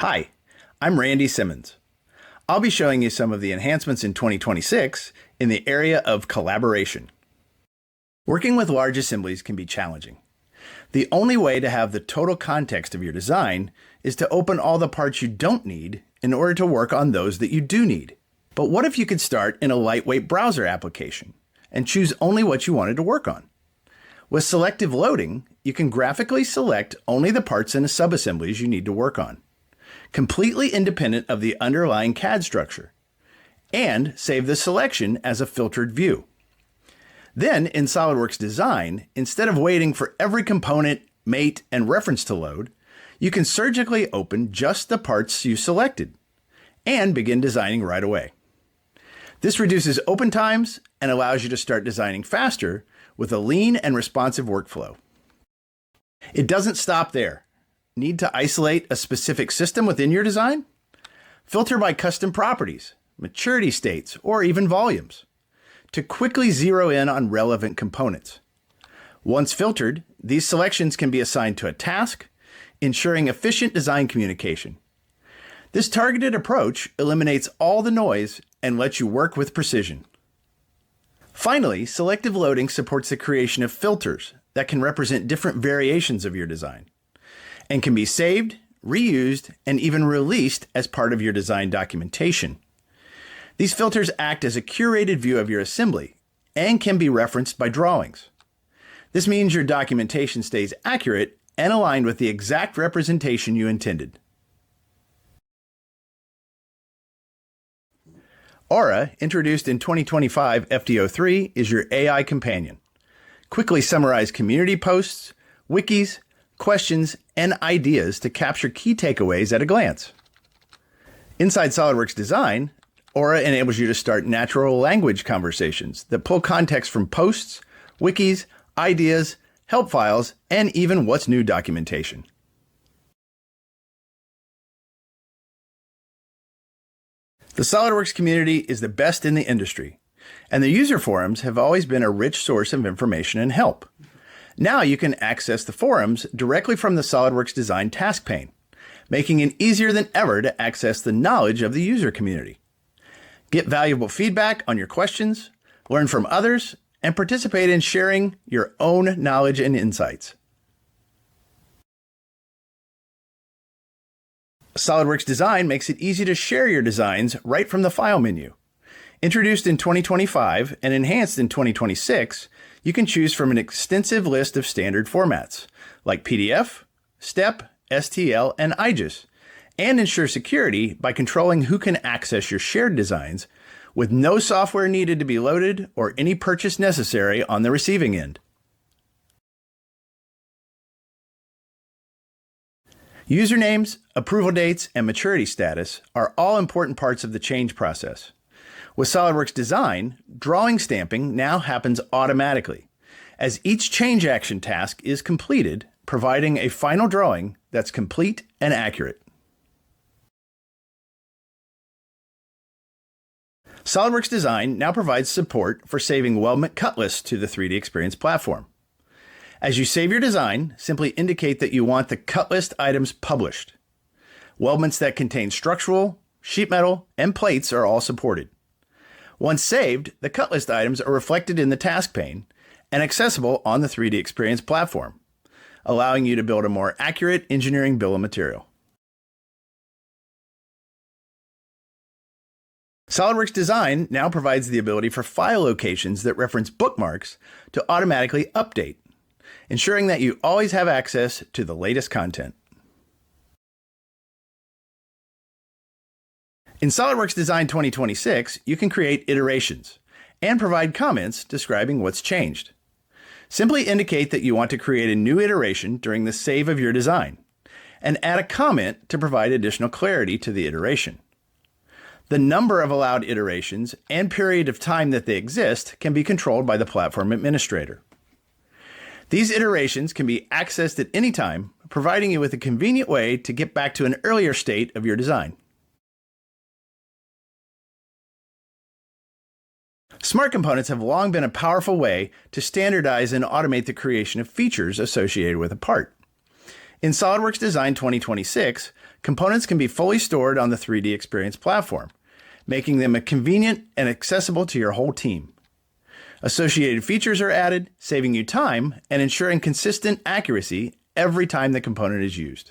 Hi, I'm Randy Simmons. I'll be showing you some of the enhancements in 2026 in the area of collaboration. Working with large assemblies can be challenging. The only way to have the total context of your design is to open all the parts you don't need in order to work on those that you do need. But what if you could start in a lightweight browser application and choose only what you wanted to work on? With selective loading, you can graphically select only the parts and subassemblies you need to work on, completely independent of the underlying CAD structure, and save the selection as a filtered view. Then in SOLIDWORKS Design, instead of waiting for every component, mate, and reference to load, you can surgically open just the parts you selected and begin designing right away. This reduces open times and allows you to start designing faster with a lean and responsive workflow. It doesn't stop there. Need to isolate a specific system within your design? Filter by custom properties, maturity states, or even volumes to quickly zero in on relevant components. Once filtered, these selections can be assigned to a task, ensuring efficient design communication. This targeted approach eliminates all the noise and lets you work with precision. Finally, selective loading supports the creation of filters that can represent different variations of your design and can be saved, reused, and even released as part of your design documentation. These filters act as a curated view of your assembly and can be referenced by drawings. This means your documentation stays accurate and aligned with the exact representation you intended. Aura, introduced in 2025 FD03, is your AI companion. Quickly summarize community posts, wikis, questions, and ideas to capture key takeaways at a glance. Inside SOLIDWORKS Design, Aura enables you to start natural language conversations that pull context from posts, wikis, ideas, help files, and even what's new documentation. The SOLIDWORKS community is the best in the industry, and the user forums have always been a rich source of information and help. Now you can access the forums directly from the SOLIDWORKS Design task pane, making it easier than ever to access the knowledge of the user community. Get valuable feedback on your questions, learn from others, and participate in sharing your own knowledge and insights. SOLIDWORKS Design makes it easy to share your designs right from the File menu. Introduced in 2025 and enhanced in 2026, you can choose from an extensive list of standard formats like PDF, STEP, STL, and IGES, and ensure security by controlling who can access your shared designs with no software needed to be loaded or any purchase necessary on the receiving end. Usernames, approval dates, and maturity status are all important parts of the change process. With SOLIDWORKS Design, drawing stamping now happens automatically, as each change action task is completed, providing a final drawing that's complete and accurate. SOLIDWORKS Design now provides support for saving weldment cutlists to the 3D Experience platform. As you save your design, simply indicate that you want the cutlist items published. Weldments that contain structural, sheet metal, and plates are all supported. Once saved, the cutlist items are reflected in the task pane and accessible on the 3D Experience platform, allowing you to build a more accurate engineering bill of material. SOLIDWORKS Design now provides the ability for file locations that reference bookmarks to automatically update, ensuring that you always have access to the latest content. In SOLIDWORKS Design 2026, you can create iterations and provide comments describing what's changed. Simply indicate that you want to create a new iteration during the save of your design, and add a comment to provide additional clarity to the iteration. The number of allowed iterations and period of time that they exist can be controlled by the platform administrator. These iterations can be accessed at any time, providing you with a convenient way to get back to an earlier state of your design. Smart components have long been a powerful way to standardize and automate the creation of features associated with a part. In SOLIDWORKS Design 2026, components can be fully stored on the 3D Experience platform, making them convenient and accessible to your whole team. Associated features are added, saving you time and ensuring consistent accuracy every time the component is used.